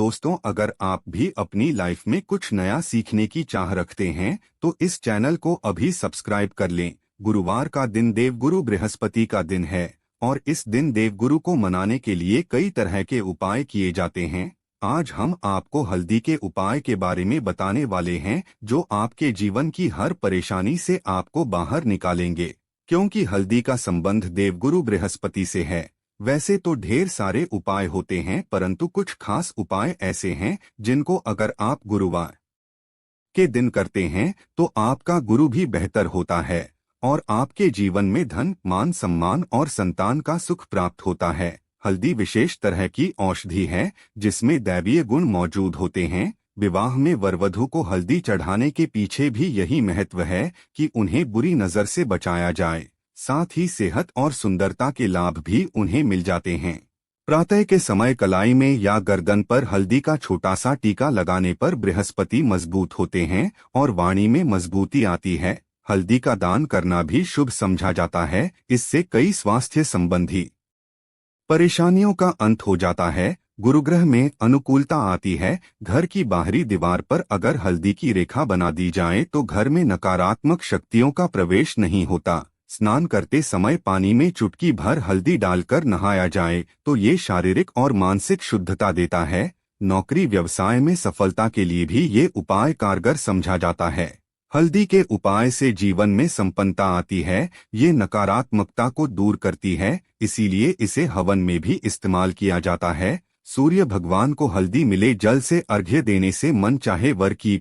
दोस्तों, अगर आप भी अपनी लाइफ में कुछ नया सीखने की चाह रखते हैं तो इस चैनल को अभी सब्सक्राइब कर लें। गुरुवार का दिन देवगुरु बृहस्पति का दिन है और इस दिन देवगुरु को मनाने के लिए कई तरह के उपाय किए जाते हैं। आज हम आपको हल्दी के उपाय के बारे में बताने वाले हैं जो आपके जीवन की हर परेशानी से आपको बाहर निकालेंगे। क्योंकि हल्दी का संबंध देवगुरु बृहस्पति से है। वैसे तो ढेर सारे उपाय होते हैं, परंतु कुछ खास उपाय ऐसे हैं जिनको अगर आप गुरुवार के दिन करते हैं तो आपका गुरु भी बेहतर होता है और आपके जीवन में धन, मान सम्मान और संतान का सुख प्राप्त होता है। हल्दी विशेष तरह की औषधि है जिसमें दैवीय गुण मौजूद होते हैं। विवाह में वरवधु को हल्दी चढ़ाने के पीछे भी यही महत्व है कि उन्हें बुरी नजर से बचाया जाए। साथ ही सेहत और सुंदरता के लाभ भी उन्हें मिल जाते हैं। प्रातः के समय कलाई में या गर्दन पर हल्दी का छोटा सा टीका लगाने पर बृहस्पति मजबूत होते हैं और वाणी में मजबूती आती है। हल्दी का दान करना भी शुभ समझा जाता है। इससे कई स्वास्थ्य संबंधी परेशानियों का अंत हो जाता है। गुरुग्रह में अनुकूलता आती है। घर की बाहरी दीवार पर अगर हल्दी की रेखा बना दी जाए तो घर में नकारात्मक शक्तियों का प्रवेश नहीं होता। स्नान करते समय पानी में चुटकी भर हल्दी डालकर नहाया जाए तो ये शारीरिक और मानसिक शुद्धता देता है। नौकरी व्यवसाय में सफलता के लिए भी ये उपाय कारगर समझा जाता है। हल्दी के उपाय से जीवन में संपन्नता आती है। ये नकारात्मकता को दूर करती है, इसीलिए इसे हवन में भी इस्तेमाल किया जाता है। सूर्य भगवान को हल्दी मिले जल से अर्घ्य देने से मन चाहे वर की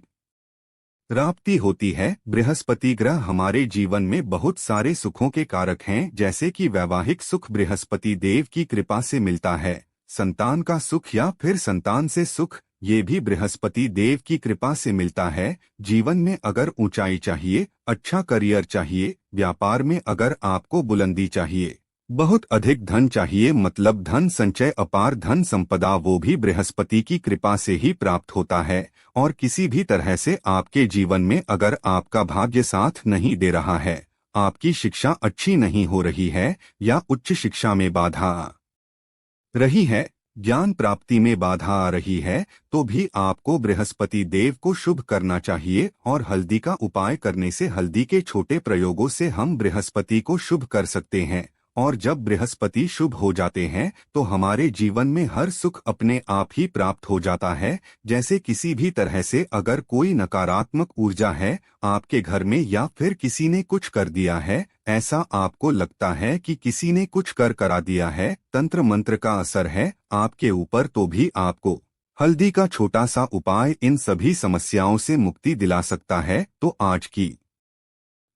प्राप्ति होती है। बृहस्पति ग्रह हमारे जीवन में बहुत सारे सुखों के कारक हैं, जैसे कि वैवाहिक सुख बृहस्पति देव की कृपा से मिलता है। संतान का सुख या फिर संतान से सुख, ये भी बृहस्पति देव की कृपा से मिलता है। जीवन में अगर ऊंचाई चाहिए, अच्छा करियर चाहिए, व्यापार में अगर आपको बुलंदी चाहिए, बहुत अधिक धन चाहिए, मतलब धन संचय, अपार धन संपदा, वो भी बृहस्पति की कृपा से ही प्राप्त होता है। और किसी भी तरह से आपके जीवन में अगर आपका भाग्य साथ नहीं दे रहा है, आपकी शिक्षा अच्छी नहीं हो रही है या उच्च शिक्षा में बाधा आ रही है, ज्ञान प्राप्ति में बाधा आ रही है, तो भी आपको बृहस्पति देव को शुभ करना चाहिए। और हल्दी का उपाय करने से, हल्दी के छोटे प्रयोगों से हम बृहस्पति को शुभ कर सकते हैं। और जब बृहस्पति शुभ हो जाते हैं तो हमारे जीवन में हर सुख अपने आप ही प्राप्त हो जाता है। जैसे किसी भी तरह से अगर कोई नकारात्मक ऊर्जा है आपके घर में या फिर किसी ने कुछ कर दिया है, ऐसा आपको लगता है कि किसी ने कुछ करा दिया है, तंत्र मंत्र का असर है आपके ऊपर, तो भी आपको हल्दी का छोटा सा उपाय इन सभी समस्याओं से मुक्ति दिला सकता है। तो आज की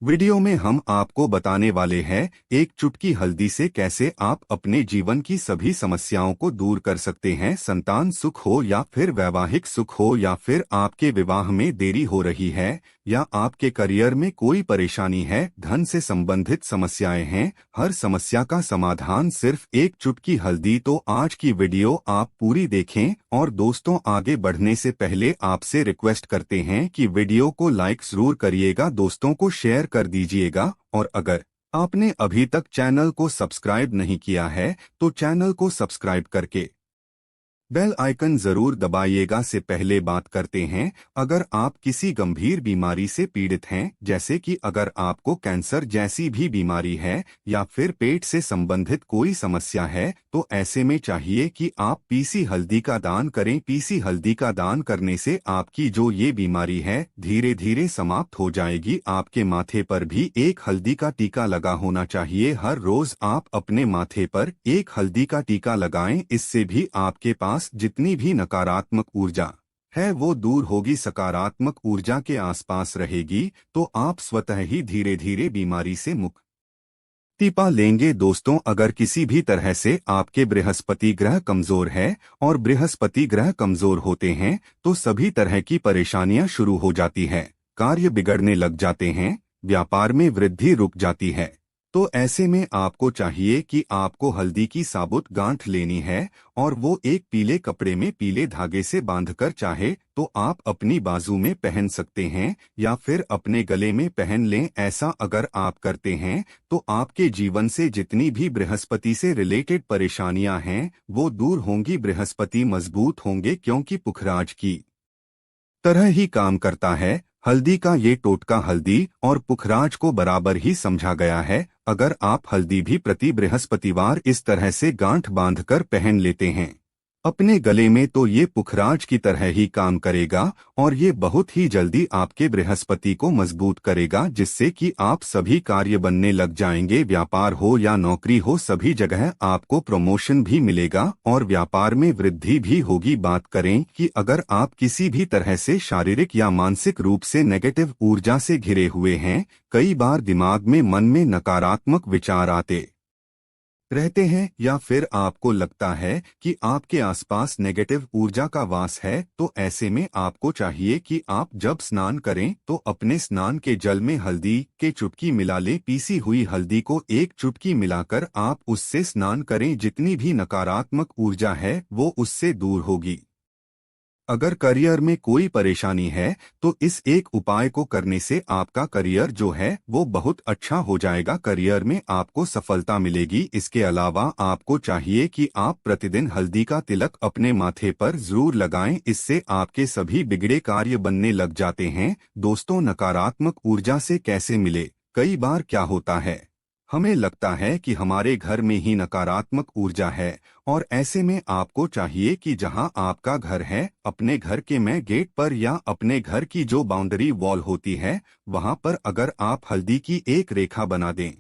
वीडियो में हम आपको बताने वाले हैं एक चुटकी हल्दी से कैसे आप अपने जीवन की सभी समस्याओं को दूर कर सकते हैं। संतान सुख हो या फिर वैवाहिक सुख हो या फिर आपके विवाह में देरी हो रही है या आपके करियर में कोई परेशानी है, धन से संबंधित समस्याएं हैं, हर समस्या का समाधान सिर्फ एक चुटकी हल्दी। तो आज की वीडियो आप पूरी देखें। और दोस्तों, आगे बढ़ने से पहले आपसे रिक्वेस्ट करते हैं कि वीडियो को लाइक जरूर करिएगा, दोस्तों को शेयर कर दीजिएगा। और अगर आपने अभी तक चैनल को सब्सक्राइब नहीं किया है तो चैनल को सब्सक्राइब करके बेल आइकन जरूर दबाइएगा। से पहले बात करते हैं, अगर आप किसी गंभीर बीमारी से पीड़ित हैं, जैसे कि अगर आपको कैंसर जैसी भी बीमारी है या फिर पेट से संबंधित कोई समस्या है, तो ऐसे में चाहिए कि आप पीसी हल्दी का दान करें। पीसी हल्दी का दान करने से आपकी जो ये बीमारी है धीरे धीरे समाप्त हो जाएगी। आपके माथे पर भी एक हल्दी का टीका लगा होना चाहिए। हर रोज आप अपने माथे पर एक हल्दी का टीका लगाएं, इससे भी आपके पास जितनी भी नकारात्मक ऊर्जा है वो दूर होगी, सकारात्मक ऊर्जा के आसपास रहेगी, तो आप स्वतः ही धीरे धीरे बीमारी से मुक्ति पा लेंगे। दोस्तों, अगर किसी भी तरह से आपके बृहस्पति ग्रह कमजोर है और बृहस्पति ग्रह कमजोर होते हैं तो सभी तरह की परेशानियां शुरू हो जाती है, कार्य बिगड़ने लग जाते हैं, व्यापार में वृद्धि रुक जाती है, तो ऐसे में आपको चाहिए कि आपको हल्दी की साबुत गांठ लेनी है और वो एक पीले कपड़े में पीले धागे से बांधकर चाहे तो आप अपनी बाजू में पहन सकते हैं या फिर अपने गले में पहन लें। ऐसा अगर आप करते हैं तो आपके जीवन से जितनी भी बृहस्पति से रिलेटेड परेशानियां हैं वो दूर होंगी। बृहस्पति मजबूत होंगे क्योंकि पुखराज की तरह ही काम करता है। हल्दी का ये टोटका हल्दी और पुखराज को बराबर ही समझा गया है। अगर आप हल्दी भी प्रति बृहस्पतिवार इस तरह से गांठ बांधकर पहन लेते हैं अपने गले में तो ये पुखराज की तरह ही काम करेगा और ये बहुत ही जल्दी आपके बृहस्पति को मजबूत करेगा, जिससे कि आप सभी कार्य बनने लग जाएंगे। व्यापार हो या नौकरी हो, सभी जगह आपको प्रमोशन भी मिलेगा और व्यापार में वृद्धि भी होगी। बात करें कि अगर आप किसी भी तरह से शारीरिक या मानसिक रूप से नेगेटिव ऊर्जा से घिरे हुए हैं, कई बार दिमाग में मन में नकारात्मक विचार आते रहते हैं या फिर आपको लगता है कि आपके आसपास नेगेटिव ऊर्जा का वास है, तो ऐसे में आपको चाहिए कि आप जब स्नान करें तो अपने स्नान के जल में हल्दी के चुटकी मिला लें। पीसी हुई हल्दी को एक चुटकी मिलाकर आप उससे स्नान करें। जितनी भी नकारात्मक ऊर्जा है वो उससे दूर होगी। अगर करियर में कोई परेशानी है तो इस एक उपाय को करने से आपका करियर जो है वो बहुत अच्छा हो जाएगा। करियर में आपको सफलता मिलेगी। इसके अलावा आपको चाहिए कि आप प्रतिदिन हल्दी का तिलक अपने माथे पर जरूर लगाएं। इससे आपके सभी बिगड़े कार्य बनने लग जाते हैं। दोस्तों, नकारात्मक ऊर्जा से कैसे मिले? कई बार क्या होता है, हमें लगता है कि हमारे घर में ही नकारात्मक ऊर्जा है और ऐसे में आपको चाहिए कि जहां आपका घर है, अपने घर के मेन गेट पर या अपने घर की जो बाउंड्री वॉल होती है वहां पर अगर आप हल्दी की एक रेखा बना दें,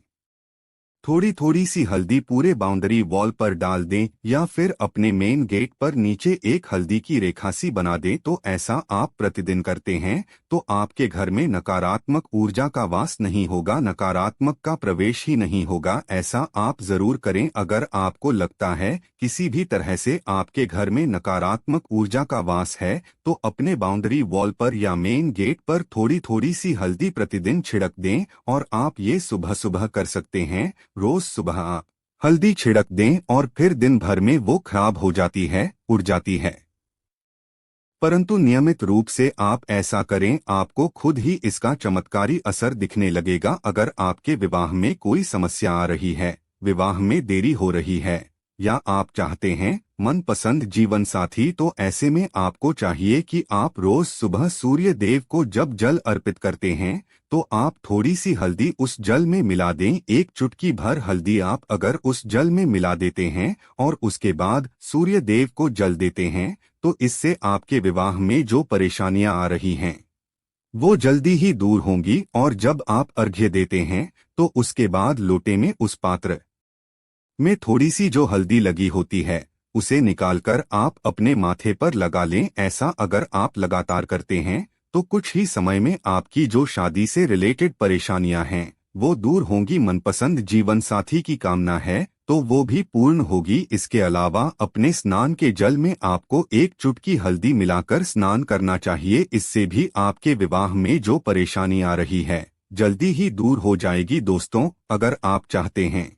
थोड़ी थोड़ी सी हल्दी पूरे बाउंड्री वॉल पर डाल दें या फिर अपने मेन गेट पर नीचे एक हल्दी की रेखा सी बना दें, तो ऐसा आप प्रतिदिन करते हैं तो आपके घर में नकारात्मक ऊर्जा का वास नहीं होगा, नकारात्मक का प्रवेश ही नहीं होगा। ऐसा आप जरूर करें। अगर आपको लगता है किसी भी तरह से आपके घर में नकारात्मक ऊर्जा का वास है तो अपने बाउंड्री वॉल पर या मेन गेट पर थोड़ी थोड़ी सी हल्दी प्रतिदिन छिड़क दें और आप ये सुबह सुबह कर सकते हैं। रोज सुबह आप हल्दी छिड़क दें और फिर दिन भर में वो खराब हो जाती है, उड़ जाती है। परंतु नियमित रूप से आप ऐसा करें, आपको खुद ही इसका चमत्कारी असर दिखने लगेगा। अगर आपके विवाह में कोई समस्या आ रही है, विवाह में देरी हो रही है या आप चाहते हैं मनपसंद जीवन साथी, तो ऐसे में आपको चाहिए कि आप रोज सुबह सूर्य देव को जब जल अर्पित करते हैं तो आप थोड़ी सी हल्दी उस जल में मिला दें। एक चुटकी भर हल्दी आप अगर उस जल में मिला देते हैं और उसके बाद सूर्य देव को जल देते हैं तो इससे आपके विवाह में जो परेशानियां आ रही हैं वो जल्दी ही दूर होंगी। और जब आप अर्घ्य देते हैं तो उसके बाद लोटे में उस पात्र में थोड़ी सी जो हल्दी लगी होती है उसे निकालकर आप अपने माथे पर लगा लें। ऐसा अगर आप लगातार करते हैं तो कुछ ही समय में आपकी जो शादी से रिलेटेड परेशानियां हैं वो दूर होंगी। मनपसंद जीवन साथी की कामना है तो वो भी पूर्ण होगी। इसके अलावा अपने स्नान के जल में आपको एक चुटकी हल्दी मिलाकर स्नान करना चाहिए। इससे भी आपके विवाह में जो परेशानी आ रही है जल्दी ही दूर हो जाएगी। दोस्तों, अगर आप चाहते हैं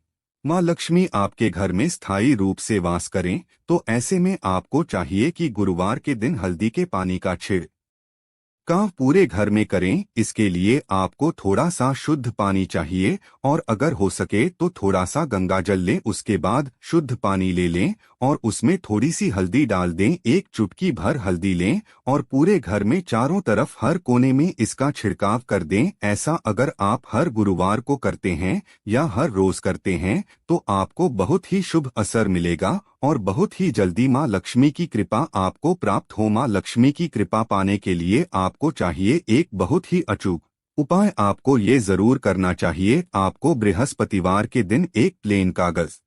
माँ लक्ष्मी आपके घर में स्थायी रूप से वास करें तो ऐसे में आपको चाहिए कि गुरुवार के दिन हल्दी के पानी का छिड़काव पूरे घर में करें। इसके लिए आपको थोड़ा सा शुद्ध पानी चाहिए और अगर हो सके तो थोड़ा सा गंगा जल लें। उसके बाद शुद्ध पानी ले लें और उसमें थोड़ी सी हल्दी डाल दें। एक चुटकी भर हल्दी लें और पूरे घर में चारों तरफ हर कोने में इसका छिड़काव कर दें। ऐसा अगर आप हर गुरुवार को करते हैं या हर रोज करते हैं तो आपको बहुत ही शुभ असर मिलेगा और बहुत ही जल्दी माँ लक्ष्मी की कृपा आपको प्राप्त हो। माँ लक्ष्मी की कृपा पाने के लिए आपको चाहिए एक बहुत ही अचूक उपाय आपको ये जरूर करना चाहिए। आपको बृहस्पतिवार के दिन एक प्लेन कागज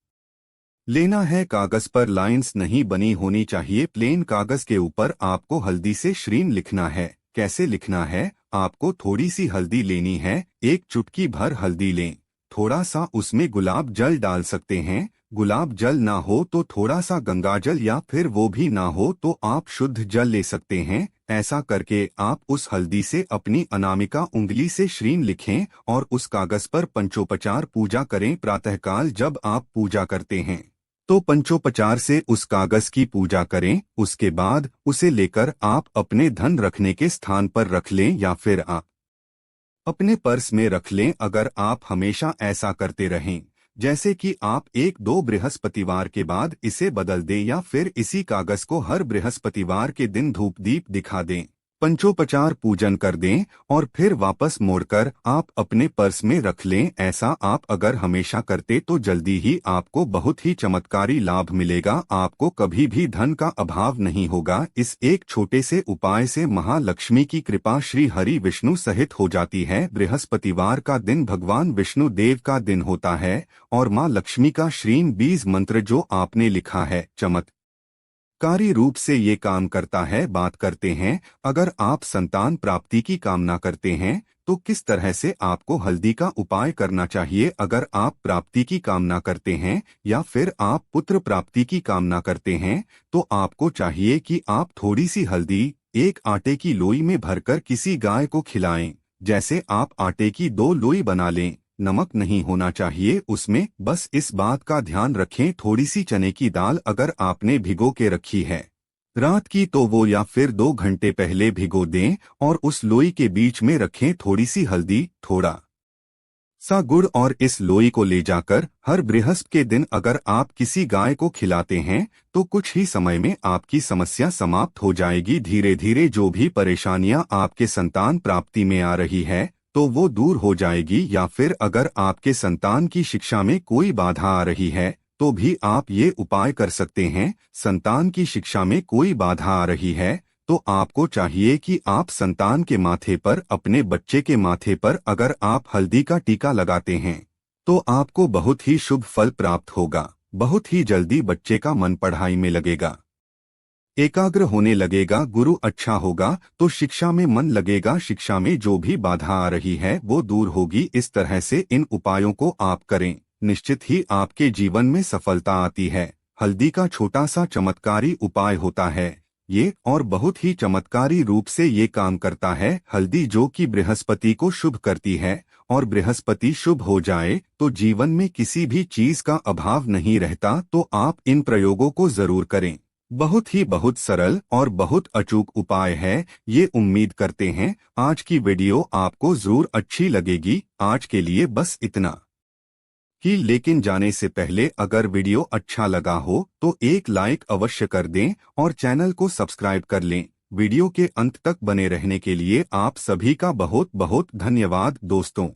लेना है। कागज पर लाइंस नहीं बनी होनी चाहिए। प्लेन कागज के ऊपर आपको हल्दी से श्रीम लिखना है। कैसे लिखना है? आपको थोड़ी सी हल्दी लेनी है, एक चुटकी भर हल्दी लें, थोड़ा सा उसमें गुलाब जल डाल सकते हैं, गुलाब जल ना हो तो थोड़ा सा गंगाजल या फिर वो भी ना हो तो आप शुद्ध जल ले सकते हैं। ऐसा करके आप उस हल्दी से अपनी अनामिका उंगली से श्रीम लिखें और उस कागज पर पंचोपचार पूजा करें। प्रातःकाल जब आप पूजा करते हैं तो पंचोपचार से उस कागज की पूजा करें। उसके बाद उसे लेकर आप अपने धन रखने के स्थान पर रख लें या फिर आप अपने पर्स में रख लें। अगर आप हमेशा ऐसा करते रहें, जैसे कि आप 1-2 बृहस्पतिवार के बाद इसे बदल दें या फिर इसी कागज को हर बृहस्पतिवार के दिन धूप दीप दिखा दें, पंचोपचार पूजन कर दें और फिर वापस मोड़कर आप अपने पर्स में रख लें। ऐसा आप अगर हमेशा करते तो जल्दी ही आपको बहुत ही चमत्कारी लाभ मिलेगा। आपको कभी भी धन का अभाव नहीं होगा। इस एक छोटे से उपाय से महालक्ष्मी की कृपा श्री हरि विष्णु सहित हो जाती है। बृहस्पतिवार का दिन भगवान विष्णु देव का दिन होता है और माँ लक्ष्मी का श्रीम बीज मंत्र जो आपने लिखा है चमत्कारी रूप से ये काम करता है। बात करते हैं, अगर आप संतान प्राप्ति की कामना करते हैं तो किस तरह से आपको हल्दी का उपाय करना चाहिए। अगर आप प्राप्ति की कामना करते हैं या फिर आप पुत्र प्राप्ति की कामना करते हैं तो आपको चाहिए कि आप थोड़ी सी हल्दी एक आटे की लोई में भरकर किसी गाय को खिलाएं। जैसे आप आटे की 2 लोई बना लें, नमक नहीं होना चाहिए उसमें। बस इस बात का ध्यान रखें, थोड़ी सी चने की दाल अगर आपने भिगो के रखी है रात की तो वो या फिर 2 घंटे पहले भिगो दें और उस लोई के बीच में रखें थोड़ी सी हल्दी, थोड़ा सा गुड़ और इस लोई को ले जाकर हर बृहस्पति के दिन अगर आप किसी गाय को खिलाते हैं तो कुछ ही समय में आपकी समस्या समाप्त हो जाएगी। धीरे धीरे जो भी परेशानियां आपके संतान प्राप्ति में आ रही है तो वो दूर हो जाएगी। या फिर अगर आपके संतान की शिक्षा में कोई बाधा आ रही है तो भी आप ये उपाय कर सकते हैं। संतान की शिक्षा में कोई बाधा आ रही है तो आपको चाहिए कि आप संतान के माथे पर, अपने बच्चे के माथे पर अगर आप हल्दी का टीका लगाते हैं तो आपको बहुत ही शुभ फल प्राप्त होगा। बहुत ही जल्दी बच्चे का मन पढ़ाई में लगेगा, एकाग्र होने लगेगा, गुरु अच्छा होगा तो शिक्षा में मन लगेगा। शिक्षा में जो भी बाधा आ रही है वो दूर होगी। इस तरह से इन उपायों को आप करें, निश्चित ही आपके जीवन में सफलता आती है। हल्दी का छोटा सा चमत्कारी उपाय होता है ये और बहुत ही चमत्कारी रूप से ये काम करता है। हल्दी जो कि बृहस्पति को शुभ करती है और बृहस्पति शुभ हो जाए तो जीवन में किसी भी चीज का अभाव नहीं रहता। तो आप इन प्रयोगों को जरूर करें। बहुत ही बहुत सरल और बहुत अचूक उपाय है ये। उम्मीद करते हैं आज की वीडियो आपको जरूर अच्छी लगेगी। आज के लिए बस इतना ही, लेकिन जाने से पहले अगर वीडियो अच्छा लगा हो तो एक लाइक अवश्य कर दें और चैनल को सब्सक्राइब कर लें। वीडियो के अंत तक बने रहने के लिए आप सभी का बहुत बहुत धन्यवाद दोस्तों।